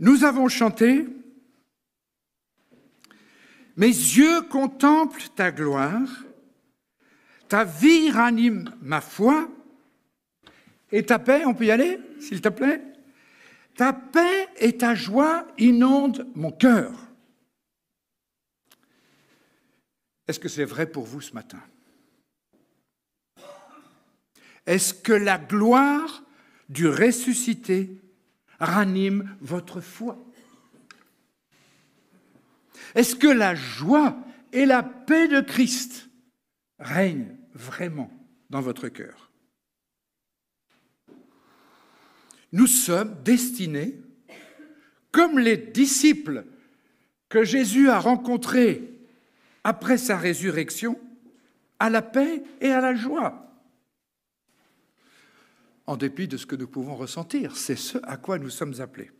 Nous avons chanté « Mes yeux contemplent ta gloire, ta vie ranime ma foi, et ta paix, on peut y aller, s'il te plaît? Ta paix et ta joie inondent mon cœur. » Est-ce que c'est vrai pour vous ce matin? Est-ce que la gloire du ressuscité ranime votre foi? Est-ce que la joie et la paix de Christ règnent vraiment dans votre cœur? Nous sommes destinés, comme les disciples que Jésus a rencontrés après sa résurrection, à la paix et à la joie. En dépit de ce que nous pouvons ressentir, c'est ce à quoi nous sommes appelés.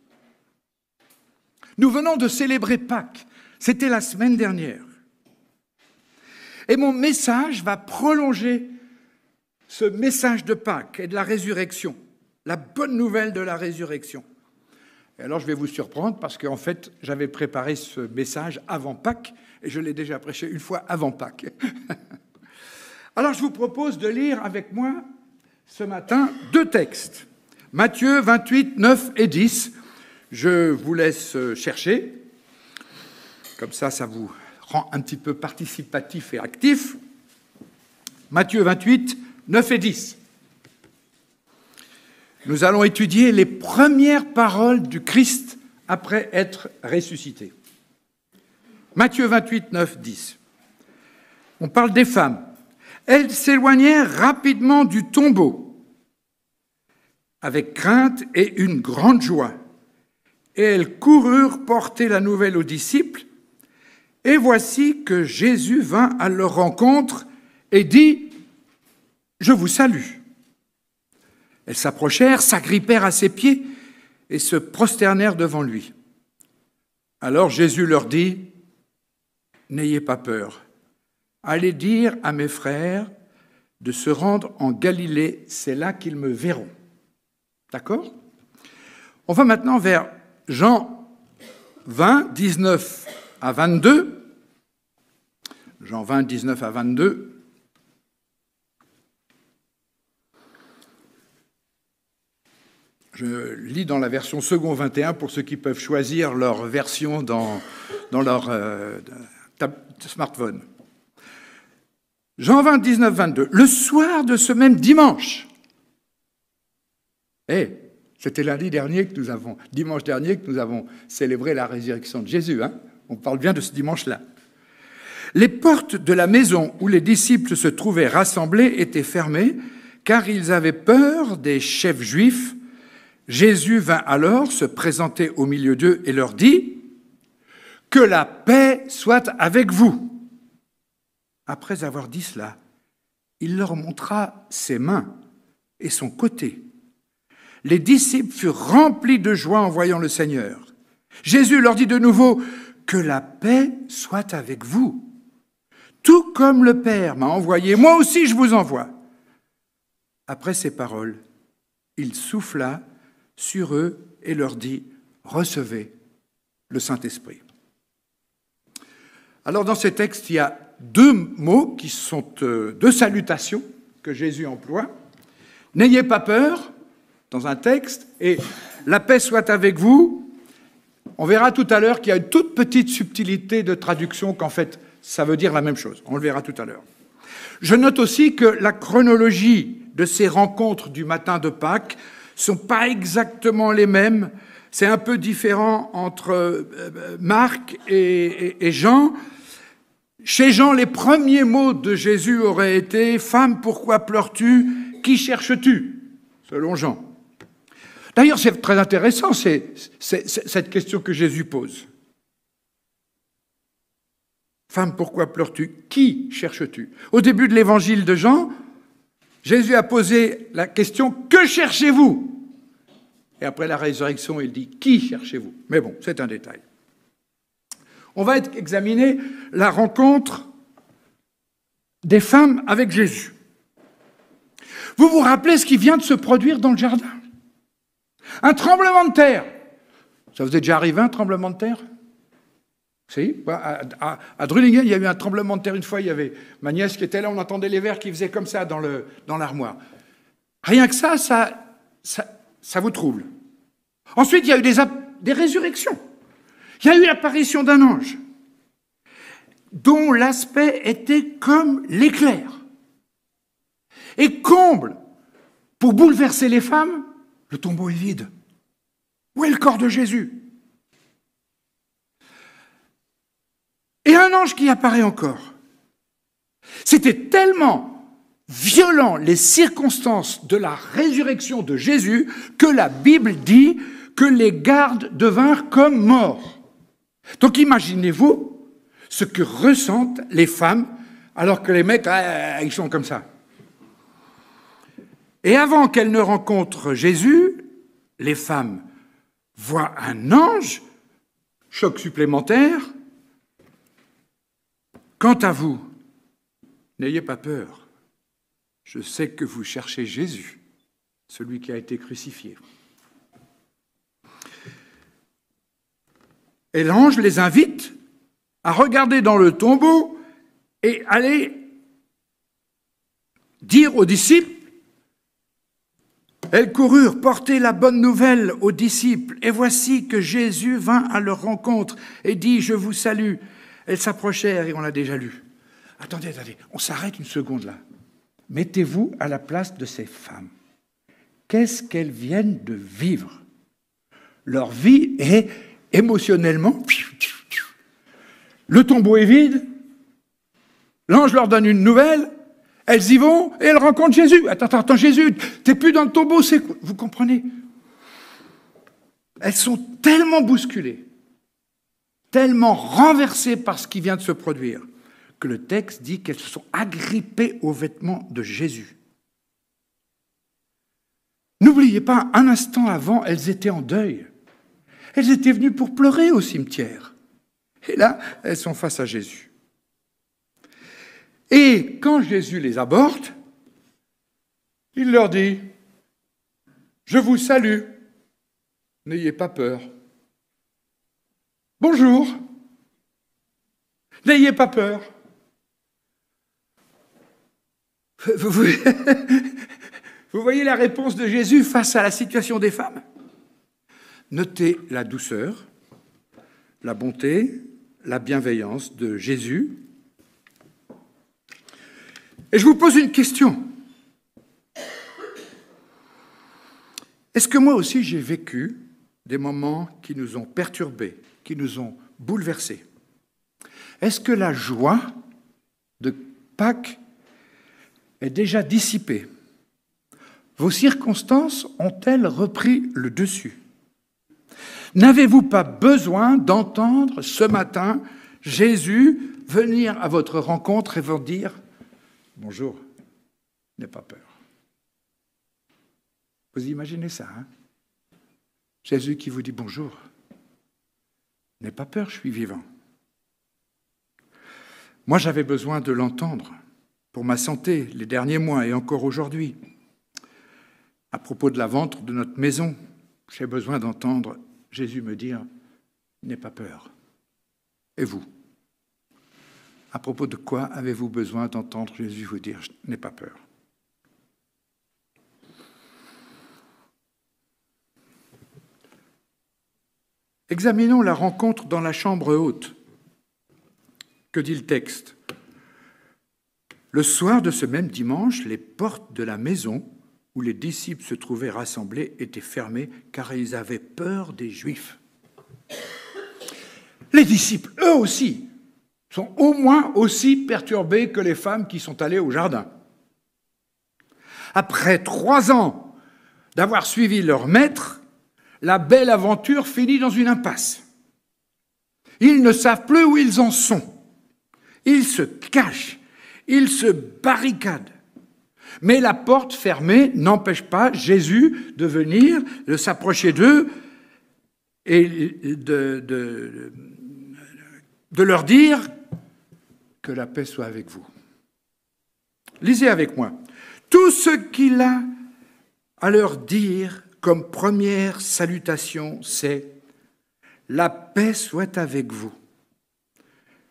Nous venons de célébrer Pâques, c'était la semaine dernière. Et mon message va prolonger ce message de Pâques et de la résurrection, la bonne nouvelle de la résurrection. Et alors je vais vous surprendre parce qu'en fait, j'avais préparé ce message avant Pâques et je l'ai déjà prêché une fois avant Pâques. Alors je vous propose de lire avec moi ce matin 2 textes. Matthieu 28, 9 et 10. Je vous laisse chercher. Comme ça vous rend un petit peu participatif et actif. Matthieu 28, 9 et 10. Nous allons étudier les premières paroles du Christ après être ressuscité. Matthieu 28, 9, 10. On parle des femmes. Elles s'éloignèrent rapidement du tombeau, avec crainte et une grande joie. Et elles coururent porter la nouvelle aux disciples. Et voici que Jésus vint à leur rencontre et dit « Je vous salue ». Elles s'approchèrent, s'agrippèrent à ses pieds et se prosternèrent devant lui. Alors Jésus leur dit « N'ayez pas peur. Allez dire à mes frères de se rendre en Galilée, c'est là qu'ils me verront. » D'accord? On va maintenant vers Jean 20, 19 à 22. Jean 20, 19 à 22. Je lis dans la version second 21 pour ceux qui peuvent choisir leur version dans leur smartphone. Jean 20, 19, 22. Le soir de ce même dimanche. C'était dimanche dernier que nous avons célébré la résurrection de Jésus. On parle bien de ce dimanche-là. Les portes de la maison où les disciples se trouvaient rassemblés étaient fermées, car ils avaient peur des chefs juifs. Jésus vint alors se présenter au milieu d'eux et leur dit « Que la paix soit avec vous !» Après avoir dit cela, il leur montra ses mains et son côté. Les disciples furent remplis de joie en voyant le Seigneur. Jésus leur dit de nouveau « Que la paix soit avec vous ! Tout comme le Père m'a envoyé, moi aussi je vous envoie. » Après ces paroles, il souffla sur eux et leur dit « Recevez le Saint-Esprit. » Alors dans ces textes, il y a 2 mots qui sont 2 salutations que Jésus emploie. « N'ayez pas peur » dans un texte et « La paix soit avec vous ». On verra tout à l'heure qu'il y a une toute petite subtilité de traduction qu'en fait ça veut dire la même chose. On le verra tout à l'heure. Je note aussi que la chronologie de ces rencontres du matin de Pâques ne sont pas exactement les mêmes. C'est un peu différent entre Marc et Jean. Chez Jean, les premiers mots de Jésus auraient été « Femme, pourquoi pleures-tu? Qui cherches-tu » selon Jean. D'ailleurs, c'est très intéressant, c'est cette question que Jésus pose. « Femme, pourquoi pleures-tu? Qui cherches-tu » Au début de l'évangile de Jean, Jésus a posé la question « Que cherchez-vous » Et après la résurrection, il dit « Qui cherchez-vous » Mais bon, c'est un détail. On va examiner la rencontre des femmes avec Jésus. Vous vous rappelez ce qui vient de se produire dans le jardin? Un tremblement de terre. Ça vous est déjà arrivé un tremblement de terre? Si, à Drulingen, il y a eu un tremblement de terre une fois, il y avait ma nièce qui était là, on entendait les verres qui faisaient comme ça dans l'armoire. Rien que ça vous trouble. Ensuite, il y a eu des résurrections. Il y a eu l'apparition d'un ange dont l'aspect était comme l'éclair. Et comble, pour bouleverser les femmes, le tombeau est vide. Où est le corps de Jésus? Et un ange qui apparaît encore. C'était tellement violent les circonstances de la résurrection de Jésus que la Bible dit que les gardes devinrent comme morts. Donc imaginez-vous ce que ressentent les femmes alors que les mecs, ils sont comme ça. Et avant qu'elles ne rencontrent Jésus, les femmes voient un ange, choc supplémentaire. Quant à vous, n'ayez pas peur. Je sais que vous cherchez Jésus, celui qui a été crucifié. Et l'ange les invite à regarder dans le tombeau et aller dire aux disciples. Elles coururent porter la bonne nouvelle aux disciples, et voici que Jésus vint à leur rencontre et dit « Je vous salue ». Elles s'approchèrent et on l'a déjà lu. Attendez, on s'arrête une seconde là. Mettez-vous à la place de ces femmes. Qu'est-ce qu'elles viennent de vivre? Leur vie est émotionnellement... Le tombeau est vide, l'ange leur donne une nouvelle, elles y vont et elles rencontrent Jésus. Attends, Jésus, t'es plus dans le tombeau, c'est quoi? Vous comprenez? Elles sont tellement bousculées, tellement renversées par ce qui vient de se produire, que le texte dit qu'elles se sont agrippées aux vêtements de Jésus. N'oubliez pas, un instant avant, elles étaient en deuil. Elles étaient venues pour pleurer au cimetière. Et là, elles sont face à Jésus. Et quand Jésus les aborde, il leur dit « Je vous salue, n'ayez pas peur. Bonjour, n'ayez pas peur. » Vous voyez la réponse de Jésus face à la situation des femmes? Notez la douceur, la bonté, la bienveillance de Jésus. Et je vous pose une question. Est-ce que moi aussi j'ai vécu des moments qui nous ont perturbés, qui nous ont bouleversés? Est-ce que la joie de Pâques est déjà dissipée? Vos circonstances ont-elles repris le dessus? N'avez-vous pas besoin d'entendre ce matin Jésus venir à votre rencontre et vous dire « Bonjour, n'aie pas peur ». Vous imaginez ça, hein? Jésus qui vous dit « Bonjour, n'aie pas peur, je suis vivant ». Moi, j'avais besoin de l'entendre pour ma santé les derniers mois et encore aujourd'hui. À propos de la vente de notre maison, j'ai besoin d'entendre Jésus me dire « N'aie pas peur ». Et vous? À propos de quoi avez-vous besoin d'entendre Jésus vous dire « N'aie pas peur ». Examinons la rencontre dans la chambre haute. Que dit le texte? Le soir de ce même dimanche, les portes de la maison où les disciples se trouvaient rassemblés étaient fermées car ils avaient peur des Juifs. Les disciples, eux aussi, sont au moins aussi perturbés que les femmes qui sont allées au jardin. Après 3 ans d'avoir suivi leur maître, la belle aventure finit dans une impasse. Ils ne savent plus où ils en sont. Ils se cachent, ils se barricadent. Mais la porte fermée n'empêche pas Jésus de venir, de s'approcher d'eux et de leur dire que la paix soit avec vous. Lisez avec moi. Tout ce qu'il a à leur dire comme première salutation, c'est la paix soit avec vous.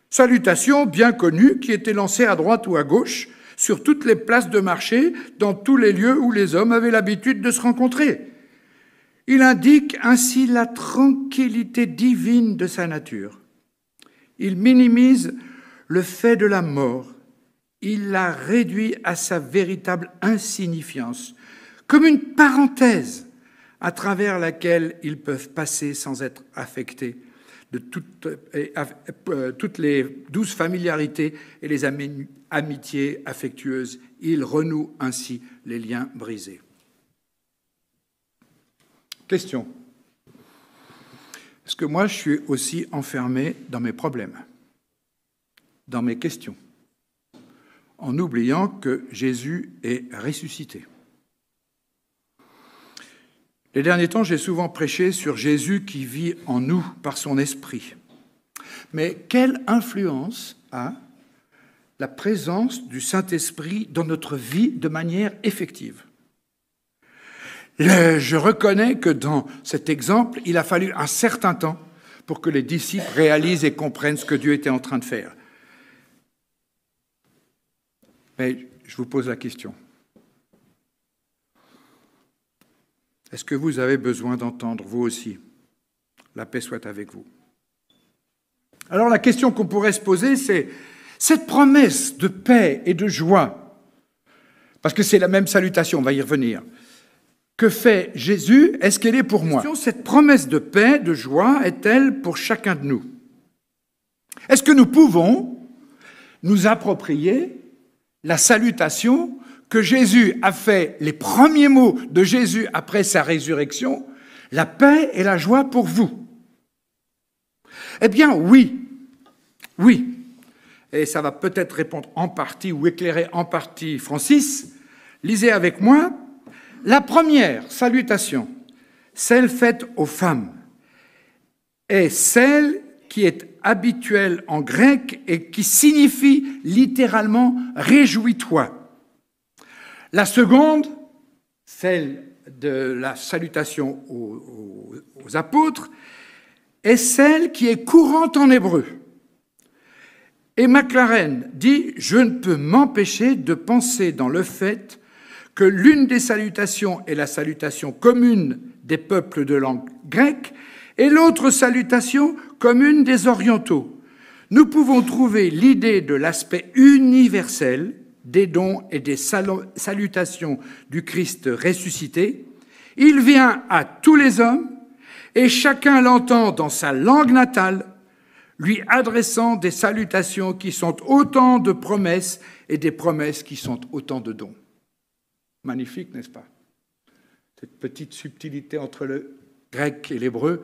Salutation bien connue qui était lancée à droite ou à gauche, sur toutes les places de marché, dans tous les lieux où les hommes avaient l'habitude de se rencontrer. Il indique ainsi la tranquillité divine de sa nature. Il minimise le fait de la mort. Il la réduit à sa véritable insignifiance, comme une parenthèse à travers laquelle ils peuvent passer sans être affectés de toutes les douces familiarités et les amitiés affectueuses. Il renoue ainsi les liens brisés. Question. Est-ce que moi, je suis aussi enfermé dans mes problèmes, dans mes questions, en oubliant que Jésus est ressuscité? Les derniers temps, j'ai souvent prêché sur Jésus qui vit en nous par son esprit. Mais quelle influence a la présence du Saint-Esprit dans notre vie de manière effective? Je reconnais que dans cet exemple, il a fallu un certain temps pour que les disciples réalisent et comprennent ce que Dieu était en train de faire. Mais je vous pose la question. Est-ce que vous avez besoin d'entendre, vous aussi, la paix soit avec vous? Alors la question qu'on pourrait se poser, c'est cette promesse de paix et de joie, parce que c'est la même salutation, on va y revenir, que fait Jésus, est-ce qu'elle est pour moi? Cette promesse de paix, de joie, est-elle pour chacun de nous? Est-ce que nous pouvons nous approprier la salutation que Jésus a fait, les premiers mots de Jésus après sa résurrection, la paix et la joie pour vous? Eh bien, oui. Oui. Et ça va peut-être répondre en partie ou éclairer en partie Francis. Lisez avec moi. La première salutation, celle faite aux femmes, est celle qui est habituelle en grec et qui signifie littéralement « réjouis-toi ». La seconde, celle de la salutation aux apôtres, est celle qui est courante en hébreu. Et Maclaren dit « Je ne peux m'empêcher de penser dans le fait que l'une des salutations est la salutation commune des peuples de langue grecque et l'autre salutation commune des orientaux. Nous pouvons trouver l'idée de l'aspect universel des dons et des salutations du Christ ressuscité. Il vient à tous les hommes et chacun l'entend dans sa langue natale, lui adressant des salutations qui sont autant de promesses et des promesses qui sont autant de dons. Magnifique, n'est-ce pas? Cette petite subtilité entre le grec et l'hébreu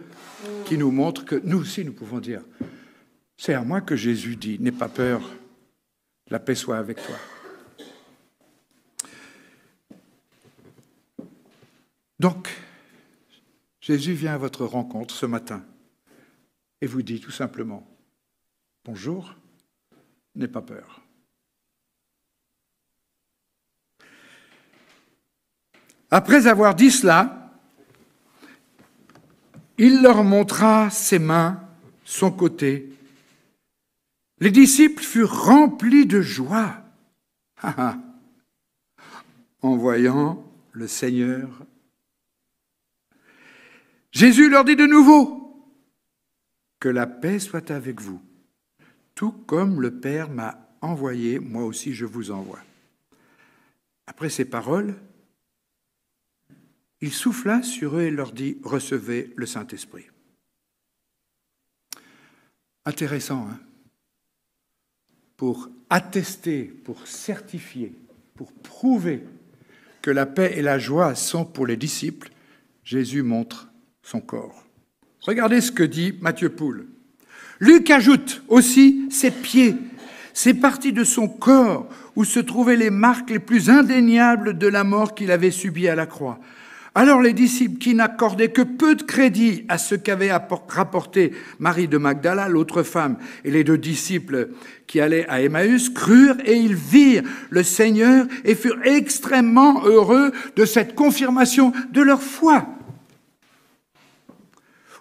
qui nous montre que nous aussi nous pouvons dire « C'est à moi que Jésus dit, n'aie pas peur, la paix soit avec toi ». Donc, Jésus vient à votre rencontre ce matin et vous dit tout simplement « Bonjour, n'aie pas peur ». Après avoir dit cela, il leur montra ses mains, son côté. Les disciples furent remplis de joie en voyant le Seigneur. Jésus leur dit de nouveau, « Que la paix soit avec vous. Tout comme le Père m'a envoyé, moi aussi je vous envoie. » Après ces paroles, il souffla sur eux et leur dit « Recevez le Saint-Esprit. » Intéressant, hein? Pour attester, pour certifier, pour prouver que la paix et la joie sont pour les disciples, Jésus montre son corps. Regardez ce que dit Matthieu Poul. Luc ajoute aussi ses pieds, ces parties de son corps où se trouvaient les marques les plus indéniables de la mort qu'il avait subie à la croix. Alors les disciples qui n'accordaient que peu de crédit à ce qu'avait rapporté Marie de Magdala, l'autre femme, et les deux disciples qui allaient à Emmaüs, crurent et ils virent le Seigneur et furent extrêmement heureux de cette confirmation de leur foi.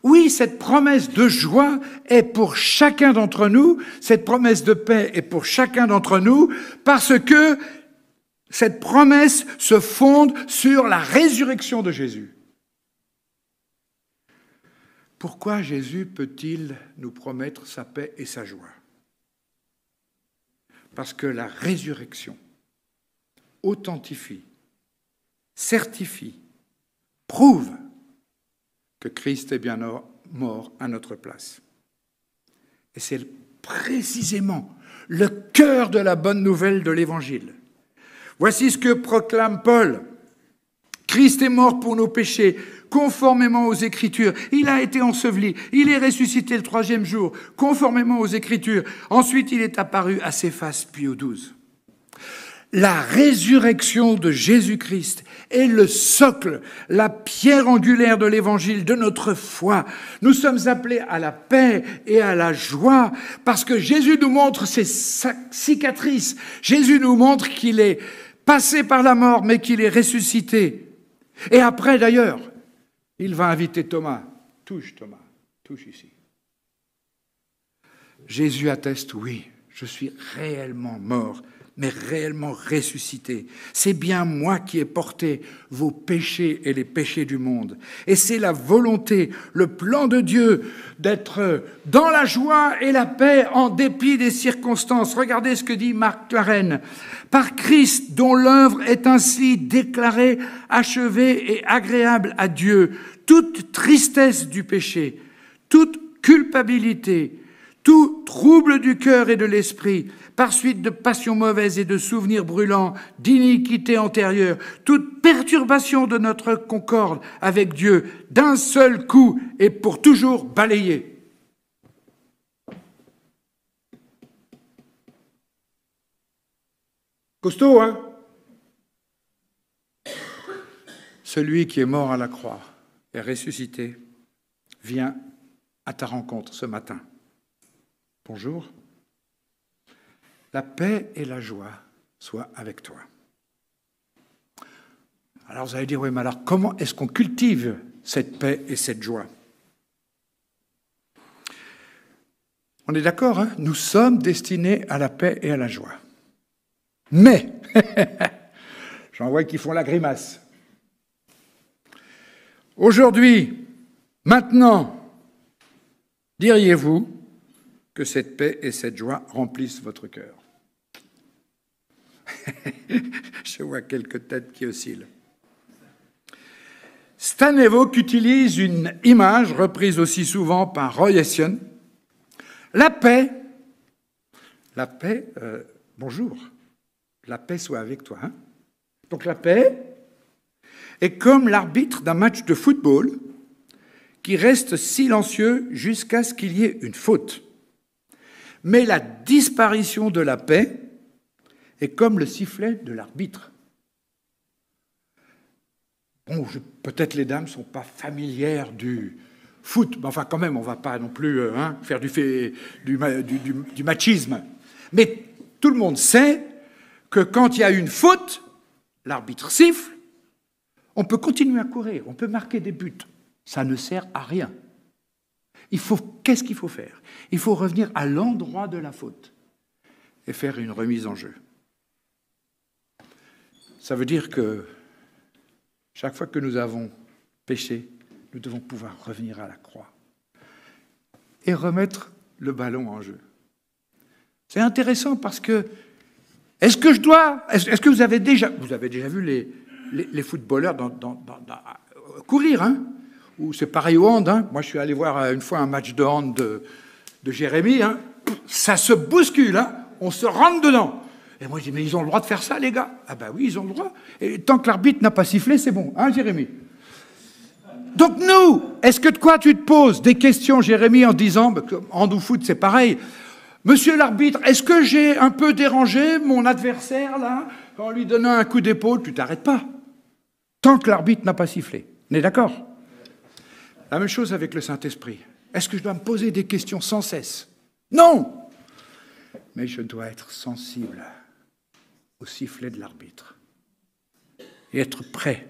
Oui, cette promesse de joie est pour chacun d'entre nous, cette promesse de paix est pour chacun d'entre nous, parce que cette promesse se fonde sur la résurrection de Jésus. Pourquoi Jésus peut-il nous promettre sa paix et sa joie? Parce que la résurrection authentifie, certifie, prouve que Christ est bien mort à notre place. Et c'est précisément le cœur de la bonne nouvelle de l'Évangile. Voici ce que proclame Paul. Christ est mort pour nos péchés, conformément aux Écritures. Il a été enseveli, il est ressuscité le 3e jour, conformément aux Écritures. Ensuite, il est apparu à Céphas, puis aux 12. La résurrection de Jésus-Christ est le socle, la pierre angulaire de l'Évangile, de notre foi. Nous sommes appelés à la paix et à la joie parce que Jésus nous montre ses cicatrices. Jésus nous montre qu'il est passé par la mort, mais qu'il est ressuscité. Et après, d'ailleurs, il va inviter Thomas. Touche, Thomas, touche ici. Jésus atteste, oui, je suis réellement mort, mais réellement ressuscité. C'est bien moi qui ai porté vos péchés et les péchés du monde. Et c'est la volonté, le plan de Dieu d'être dans la joie et la paix en dépit des circonstances. Regardez ce que dit Marc Claren. Par Christ, dont l'œuvre est ainsi déclarée, achevée et agréable à Dieu, toute tristesse du péché, toute culpabilité, tout trouble du cœur et de l'esprit, par suite de passions mauvaises et de souvenirs brûlants, d'iniquité antérieure, toute perturbation de notre concorde avec Dieu, d'un seul coup et pour toujours balayée. Costaud, hein? Celui qui est mort à la croix et ressuscité vient à ta rencontre ce matin. Bonjour. La paix et la joie soient avec toi. Alors vous allez dire, oui, mais alors comment est-ce qu'on cultive cette paix et cette joie? On est d'accord, hein? Nous sommes destinés à la paix et à la joie. Mais, j'en vois qui font la grimace. Aujourd'hui, maintenant, diriez-vous que cette paix et cette joie remplissent votre cœur? Je vois quelques têtes qui oscillent. Stan Evok utilise une image reprise aussi souvent par Roy Hession. La paix, bonjour, la paix soit avec toi. Hein? Donc la paix est comme l'arbitre d'un match de football qui reste silencieux jusqu'à ce qu'il y ait une faute. Mais la disparition de la paix est comme le sifflet de l'arbitre. Bon, peut-être les dames ne sont pas familières du foot, mais enfin quand même, on ne va pas non plus faire du machisme. Mais tout le monde sait que quand il y a une faute, l'arbitre siffle, on peut continuer à courir, on peut marquer des buts. Ça ne sert à rien. Qu'est-ce qu'il faut faire? Il faut revenir à l'endroit de la faute et faire une remise en jeu. Ça veut dire que chaque fois que nous avons péché, nous devons pouvoir revenir à la croix et remettre le ballon en jeu. C'est intéressant parce que est-ce que vous avez déjà vu les footballeurs courir, hein? Ou c'est pareil au hand, hein? Moi, je suis allé voir une fois un match de hand de Jérémy, hein? Ça se bouscule, hein? On se rentre dedans. Et moi, je dis, mais ils ont le droit de faire ça, les gars? Ah ben oui, ils ont le droit. Et tant que l'arbitre n'a pas sifflé, c'est bon, hein, Jérémy? Donc nous, est-ce que de quoi tu te poses des questions, Jérémy, en disant, hand ou foot, c'est pareil. Monsieur l'arbitre, est-ce que j'ai un peu dérangé mon adversaire, là, en lui donnant un coup d'épaule? Tu t'arrêtes pas. Tant que l'arbitre n'a pas sifflé. On est d'accord? La même chose avec le Saint-Esprit. Est-ce que je dois me poser des questions sans cesse? Non! Mais je dois être sensible au sifflet de l'arbitre et être prêt.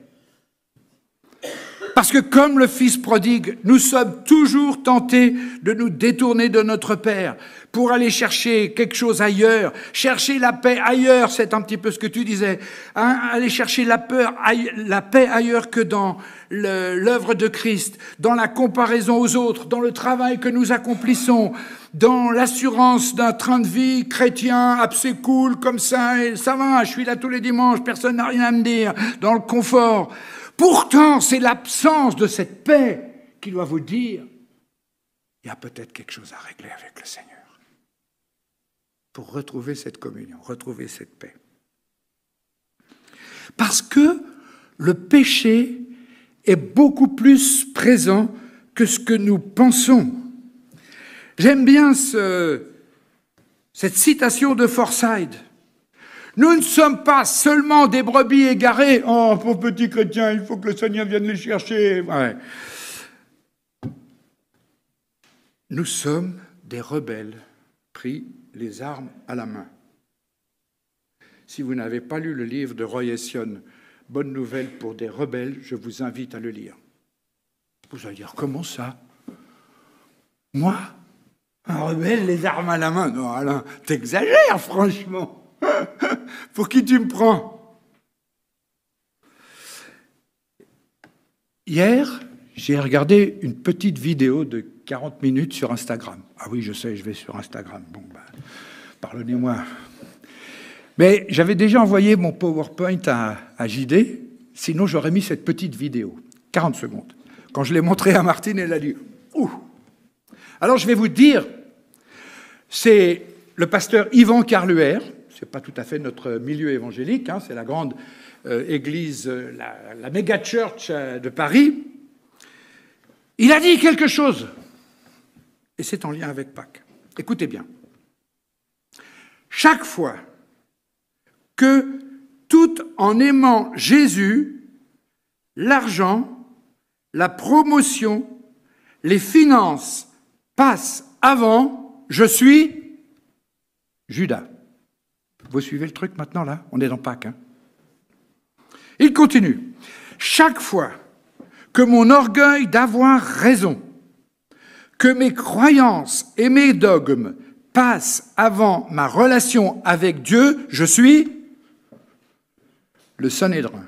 Parce que comme le Fils prodigue, nous sommes toujours tentés de nous détourner de notre Père pour aller chercher quelque chose ailleurs, chercher la paix ailleurs, c'est un petit peu ce que tu disais, hein, aller chercher la paix ailleurs que dans l'œuvre de Christ, dans la comparaison aux autres, dans le travail que nous accomplissons, dans l'assurance d'un train de vie chrétien, assez cool, comme ça, et ça va, je suis là tous les dimanches, personne n'a rien à me dire, dans le confort. Pourtant, c'est l'absence de cette paix qui doit vous dire, il y a peut-être quelque chose à régler avec le Seigneur pour retrouver cette communion, retrouver cette paix. Parce que le péché est beaucoup plus présent que ce que nous pensons. J'aime bien cette citation de Forsyth. Nous ne sommes pas seulement des brebis égarées. Oh, pauvre petit chrétien, il faut que le Seigneur vienne les chercher. Ouais. Nous sommes des rebelles pris les armes à la main. Si vous n'avez pas lu le livre de Roy Hession, Bonne nouvelle pour des rebelles, je vous invite à le lire. Vous allez dire, comment ça? Moi, un rebelle, les armes à la main? Non, Alain, t'exagères, franchement. Pour qui tu me prends? Hier, j'ai regardé une petite vidéo de 40 minutes sur Instagram. Ah oui, je sais, je vais sur Instagram. Bon, ben, pardonnez-moi. Mais j'avais déjà envoyé mon PowerPoint à JD, sinon j'aurais mis cette petite vidéo, 40 secondes. Quand je l'ai montrée à Martine, elle a dit « Ouh !» Alors je vais vous dire, c'est le pasteur Yvan Carluer, c'est pas tout à fait notre milieu évangélique, hein, c'est la grande église, la méga church de Paris. Il a dit quelque chose, et c'est en lien avec Pâques. Écoutez bien. Chaque fois que, tout en aimant Jésus, l'argent, la promotion, les finances passent avant, je suis Judas. Vous suivez le truc maintenant, là? On est dans Pâques. Hein? Il continue. Chaque fois que mon orgueil d'avoir raison, que mes croyances et mes dogmes passent avant ma relation avec Dieu, je suis le Sanhédrin.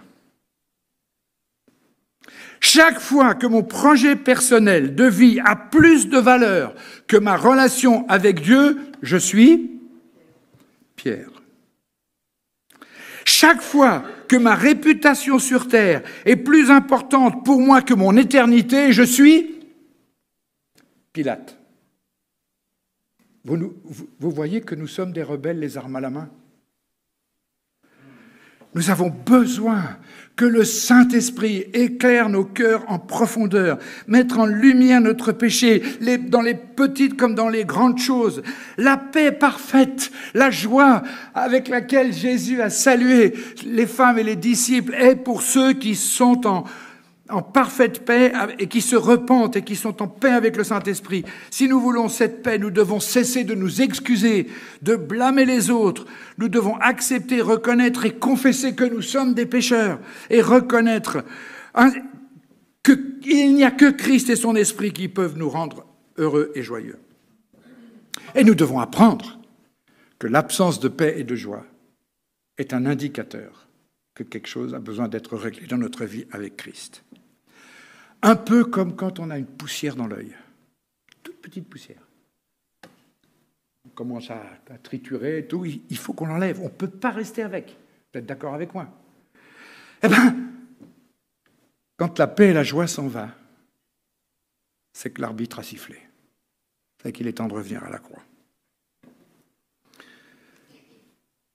Chaque fois que mon projet personnel de vie a plus de valeur que ma relation avec Dieu, je suis Pierre. Chaque fois que ma réputation sur terre est plus importante pour moi que mon éternité, je suis Pilate. Vous voyez que nous sommes des rebelles, les armes à la main. Nous avons besoin que le Saint-Esprit éclaire nos cœurs en profondeur, mettre en lumière notre péché, dans les petites comme dans les grandes choses. La paix parfaite, la joie avec laquelle Jésus a salué les femmes et les disciples est pour ceux qui sont en parfaite paix et qui se repentent et qui sont en paix avec le Saint-Esprit. Si nous voulons cette paix, nous devons cesser de nous excuser, de blâmer les autres. Nous devons accepter, reconnaître et confesser que nous sommes des pécheurs et reconnaître qu'il n'y a que Christ et son Esprit qui peuvent nous rendre heureux et joyeux. Et nous devons apprendre que l'absence de paix et de joie est un indicateur que quelque chose a besoin d'être réglé dans notre vie avec Christ. Un peu comme quand on a une poussière dans l'œil, toute petite poussière. On commence à triturer et tout, il faut qu'on l'enlève, on ne peut pas rester avec. Vous êtes d'accord avec moi? Eh bien, quand la paix et la joie s'en vont, c'est que l'arbitre a sifflé. C'est qu'il est temps de revenir à la croix.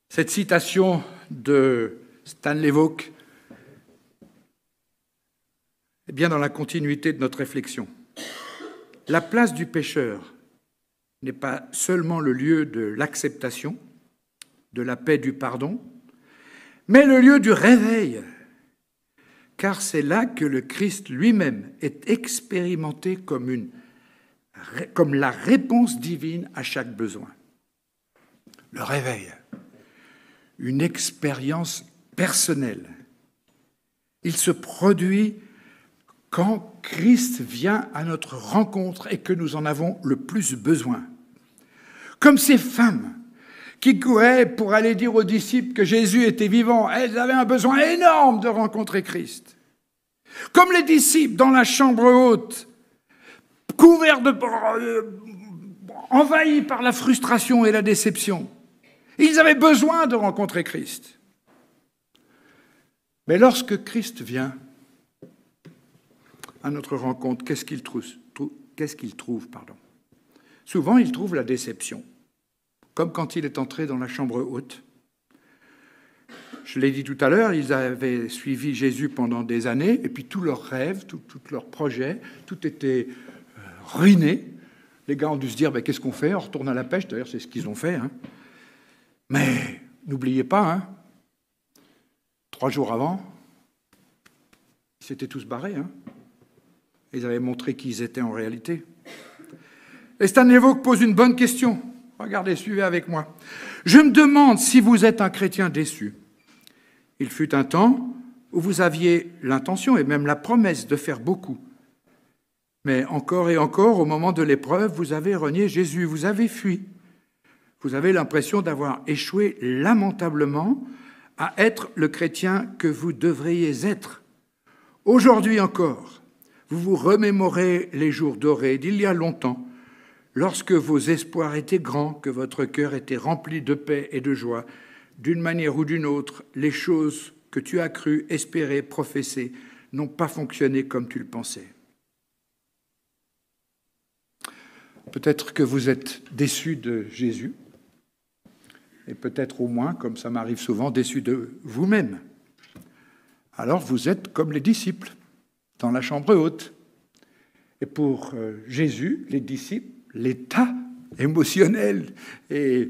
Cette citation de Stanley Vauque est bien dans la continuité de notre réflexion. La place du pécheur n'est pas seulement le lieu de l'acceptation, de la paix, du pardon, mais le lieu du réveil, car c'est là que le Christ lui-même est expérimenté comme la réponse divine à chaque besoin. Le réveil, une expérience personnelle. Il se produit quand Christ vient à notre rencontre et que nous en avons le plus besoin. Comme ces femmes qui couraient pour aller dire aux disciples que Jésus était vivant, elles avaient un besoin énorme de rencontrer Christ. Comme les disciples dans la chambre haute, couverts envahis par la frustration et la déception. Ils avaient besoin de rencontrer Christ. Mais lorsque Christ vient à notre rencontre, qu'est-ce qu'il trouve, Souvent, il trouve la déception, comme quand il est entré dans la chambre haute. Je l'ai dit tout à l'heure, ils avaient suivi Jésus pendant des années, et puis tous leurs rêves, tous leurs projets, tout était ruiné. Les gars ont dû se dire, ben, qu'est-ce qu'on fait? On retourne à la pêche, d'ailleurs c'est ce qu'ils ont fait. Hein. Mais n'oubliez pas, 3 jours avant, ils s'étaient tous barrés. Ils avaient montré qui ils étaient en réalité. Et Stan Levok pose une bonne question. Regardez, suivez avec moi. Je me demande si vous êtes un chrétien déçu. Il fut un temps où vous aviez l'intention et même la promesse de faire beaucoup. Mais encore et encore, au moment de l'épreuve, vous avez renié Jésus, vous avez fui. Vous avez l'impression d'avoir échoué lamentablement à être le chrétien que vous devriez être. Aujourd'hui encore, vous vous remémorez les jours dorés d'il y a longtemps, lorsque vos espoirs étaient grands, que votre cœur était rempli de paix et de joie. D'une manière ou d'une autre, les choses que tu as cru, espéré, professé n'ont pas fonctionné comme tu le pensais. Peut-être que vous êtes déçu de Jésus, et peut-être au moins, comme ça m'arrive souvent, déçu de vous-même. Alors vous êtes comme les disciples, dans la chambre haute. Et pour Jésus, les disciples, l'état émotionnel et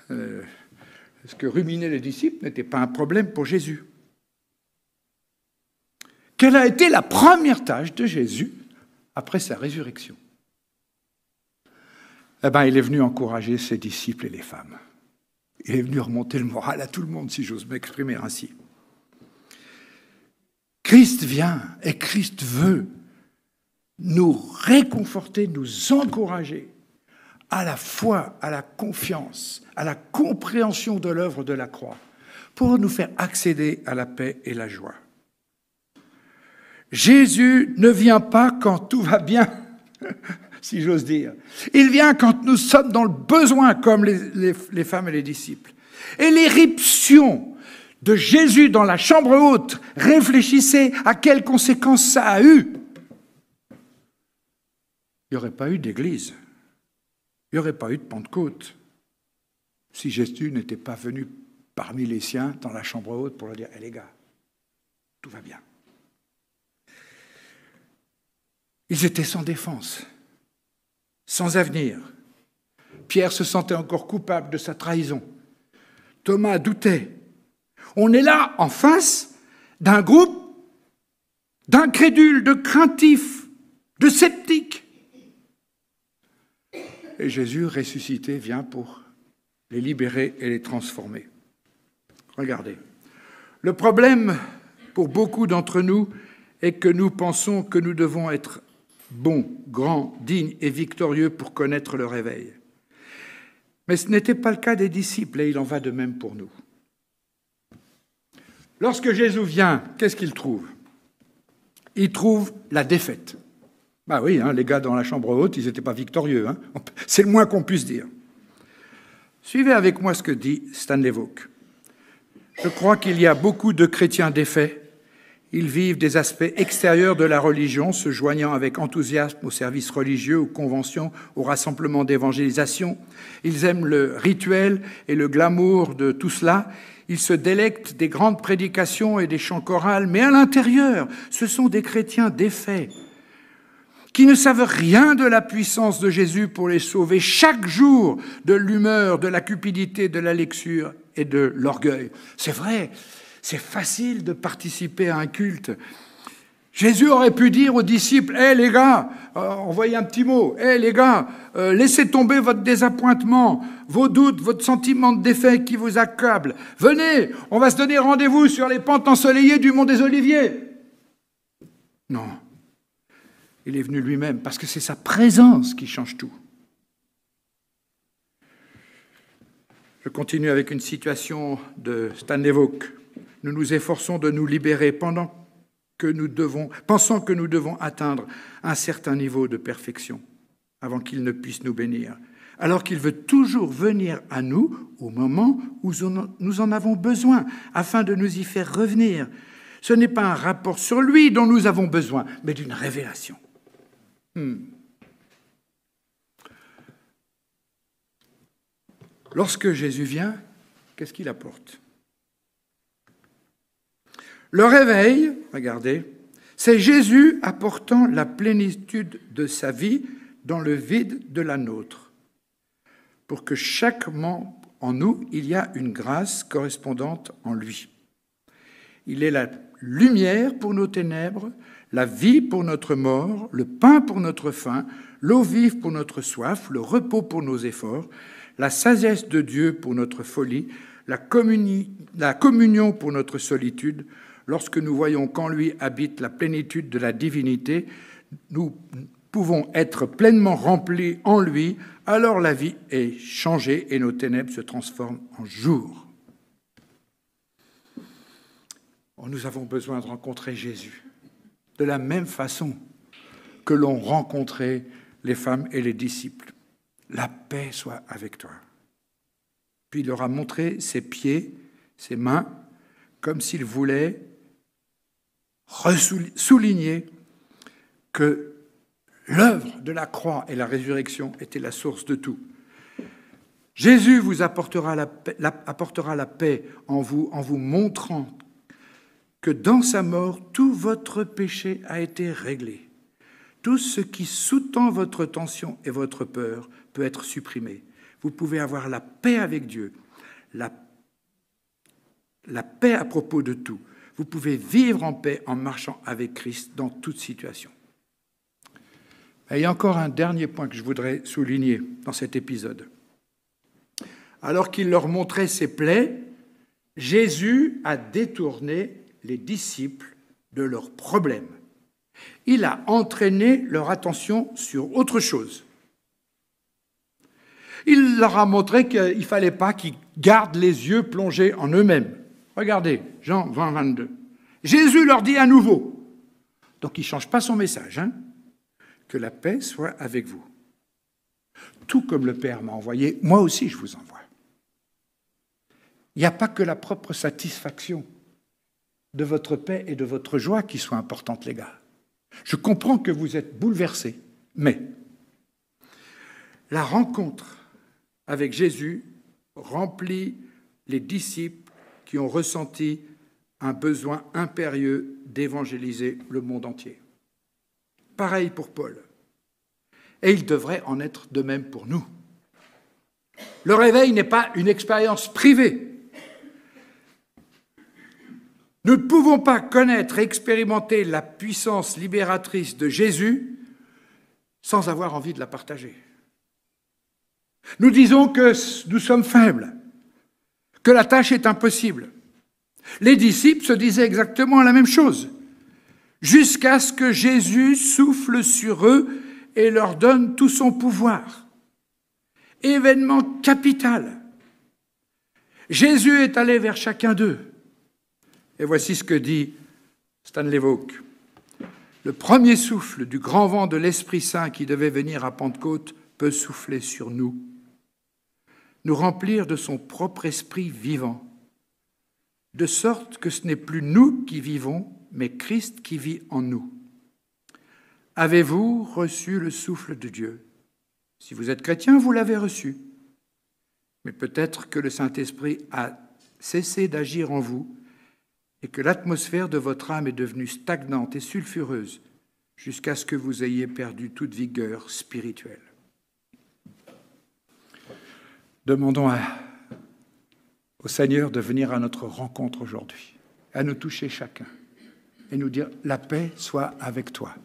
ce que ruminaient les disciples n'était pas un problème pour Jésus. Quelle a été la première tâche de Jésus après sa résurrection? Eh bien, il est venu encourager ses disciples et les femmes. Il est venu remonter le moral à tout le monde, si j'ose m'exprimer ainsi. Christ vient et Christ veut nous réconforter, nous encourager à la foi, à la confiance, à la compréhension de l'œuvre de la croix, pour nous faire accéder à la paix et la joie. Jésus ne vient pas quand tout va bien, si j'ose dire. Il vient quand nous sommes dans le besoin, comme les femmes et les disciples. Et l'éruption de Jésus dans la chambre haute, réfléchissez à quelles conséquences ça a eu. Il n'y aurait pas eu d'église. Il n'y aurait pas eu de Pentecôte si Jésus n'était pas venu parmi les siens dans la chambre haute pour leur dire « Hé les gars, tout va bien ». Ils étaient sans défense, sans avenir. Pierre se sentait encore coupable de sa trahison. Thomas doutait. On est là en face d'un groupe d'incrédules, de craintifs, de sceptiques. Et Jésus, ressuscité, vient pour les libérer et les transformer. Regardez. Le problème pour beaucoup d'entre nous est que nous pensons que nous devons être bons, grands, dignes et victorieux pour connaître le réveil. Mais ce n'était pas le cas des disciples et il en va de même pour nous. Lorsque Jésus vient, qu'est-ce qu'il trouve? Il trouve la défaite. Bah oui, les gars dans la chambre haute, ils n'étaient pas victorieux. C'est le moins qu'on puisse dire. Suivez avec moi ce que dit Stan Levok. Je crois qu'il y a beaucoup de chrétiens défaits. Ils vivent des aspects extérieurs de la religion, se joignant avec enthousiasme aux services religieux, aux conventions, aux rassemblements d'évangélisation. Ils aiment le rituel et le glamour de tout cela. Ils se délectent des grandes prédications et des chants chorales. Mais à l'intérieur, ce sont des chrétiens défaits, qui ne savent rien de la puissance de Jésus pour les sauver chaque jour de l'humeur, de la cupidité, de la lecture et de l'orgueil. C'est vrai, c'est facile de participer à un culte. Jésus aurait pu dire aux disciples, « Hé les gars, envoyez un petit mot, hé les gars, laissez tomber votre désappointement, vos doutes, votre sentiment de défaite qui vous accable. Venez, on va se donner rendez-vous sur les pentes ensoleillées du Mont des Oliviers. » Non. Il est venu lui-même, parce que c'est sa présence qui change tout. Je continue avec une citation de Stanley Vauque. « Nous nous efforçons de nous libérer pensant que nous devons atteindre un certain niveau de perfection avant qu'il ne puisse nous bénir, alors qu'il veut toujours venir à nous au moment où nous en avons besoin, afin de nous y faire revenir. Ce n'est pas un rapport sur lui dont nous avons besoin, mais d'une révélation. » Lorsque Jésus vient, qu'est-ce qu'il apporte? Le réveil, regardez, c'est Jésus apportant la plénitude de sa vie dans le vide de la nôtre. Pour que chaque membre en nous, il y a une grâce correspondante en lui. Il est la lumière pour nos ténèbres, la vie pour notre mort, le pain pour notre faim, l'eau vive pour notre soif, le repos pour nos efforts, la sagesse de Dieu pour notre folie, la communion pour notre solitude. Lorsque nous voyons qu'en lui habite la plénitude de la divinité, nous pouvons être pleinement remplis en lui, alors la vie est changée et nos ténèbres se transforment en jour. Nous avons besoin de rencontrer Jésus de la même façon que l'ont rencontré les femmes et les disciples. La paix soit avec toi. Puis il leur a montré ses pieds, ses mains, comme s'il voulait souligner que l'œuvre de la croix et la résurrection était la source de tout. Jésus vous apportera la paix en vous montrant que dans sa mort, tout votre péché a été réglé. Tout ce qui sous-tend votre tension et votre peur peut être supprimé. Vous pouvez avoir la paix avec Dieu, la paix à propos de tout. Vous pouvez vivre en paix en marchant avec Christ dans toute situation. Et il y a encore un dernier point que je voudrais souligner dans cet épisode. Alors qu'il leur montrait ses plaies, Jésus a détourné les disciples de leurs problèmes. Il a entraîné leur attention sur autre chose. Il leur a montré qu'il ne fallait pas qu'ils gardent les yeux plongés en eux-mêmes. Regardez, Jean 20, 22. Jésus leur dit à nouveau, donc il ne change pas son message, que la paix soit avec vous. Tout comme le Père m'a envoyé, moi aussi je vous envoie. Il n'y a pas que la propre satisfaction de votre paix et de votre joie qui soit importante, les gars. Je comprends que vous êtes bouleversés, mais la rencontre avec Jésus remplit les disciples qui ont ressenti un besoin impérieux d'évangéliser le monde entier. Pareil pour Paul. Et il devrait en être de même pour nous. Le réveil n'est pas une expérience privée. Nous ne pouvons pas connaître et expérimenter la puissance libératrice de Jésus sans avoir envie de la partager. Nous disons que nous sommes faibles, que la tâche est impossible. Les disciples se disaient exactement la même chose, jusqu'à ce que Jésus souffle sur eux et leur donne tout son pouvoir. Événement capital. Jésus est allé vers chacun d'eux. Et voici ce que dit Stanley Vauque. Le premier souffle du grand vent de l'Esprit Saint qui devait venir à Pentecôte peut souffler sur nous, nous remplir de son propre esprit vivant, de sorte que ce n'est plus nous qui vivons, mais Christ qui vit en nous. Avez-vous reçu le souffle de Dieu? Si vous êtes chrétien, vous l'avez reçu. Mais peut-être que le Saint-Esprit a cessé d'agir en vous et que l'atmosphère de votre âme est devenue stagnante et sulfureuse jusqu'à ce que vous ayez perdu toute vigueur spirituelle. Demandons au Seigneur de venir à notre rencontre aujourd'hui, à nous toucher chacun et nous dire « La paix soit avec toi ».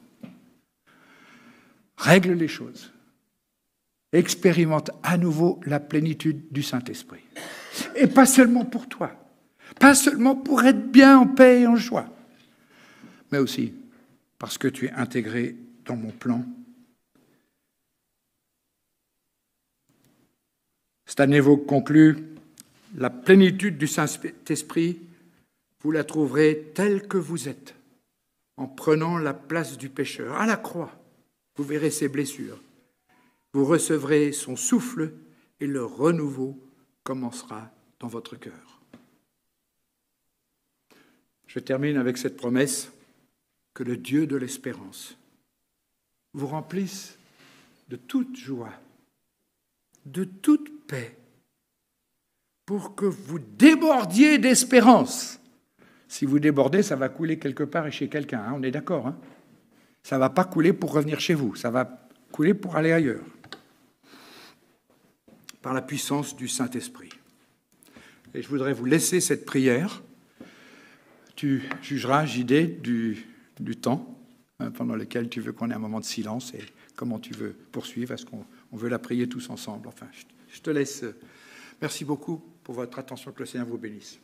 Règle les choses. Expérimente à nouveau la plénitude du Saint-Esprit. Et pas seulement pour toi, pas seulement pour être bien en paix et en joie, mais aussi parce que tu es intégré dans mon plan. Stanislaw conclut, la plénitude du Saint-Esprit, vous la trouverez telle que vous êtes, en prenant la place du pécheur. À la croix, vous verrez ses blessures. Vous recevrez son souffle et le renouveau commencera dans votre cœur. Je termine avec cette promesse que le Dieu de l'espérance vous remplisse de toute joie, de toute paix, pour que vous débordiez d'espérance. Si vous débordez, ça va couler quelque part et chez quelqu'un, hein, on est d'accord, hein? Ça ne va pas couler pour revenir chez vous, ça va couler pour aller ailleurs. Par la puissance du Saint-Esprit. Et je voudrais vous laisser cette prière. Tu jugeras, JD, du temps pendant lequel tu veux qu'on ait un moment de silence et comment tu veux poursuivre. Est-ce qu'on veut la prier tous ensemble? Enfin, je te laisse. Merci beaucoup pour votre attention. Que le Seigneur vous bénisse.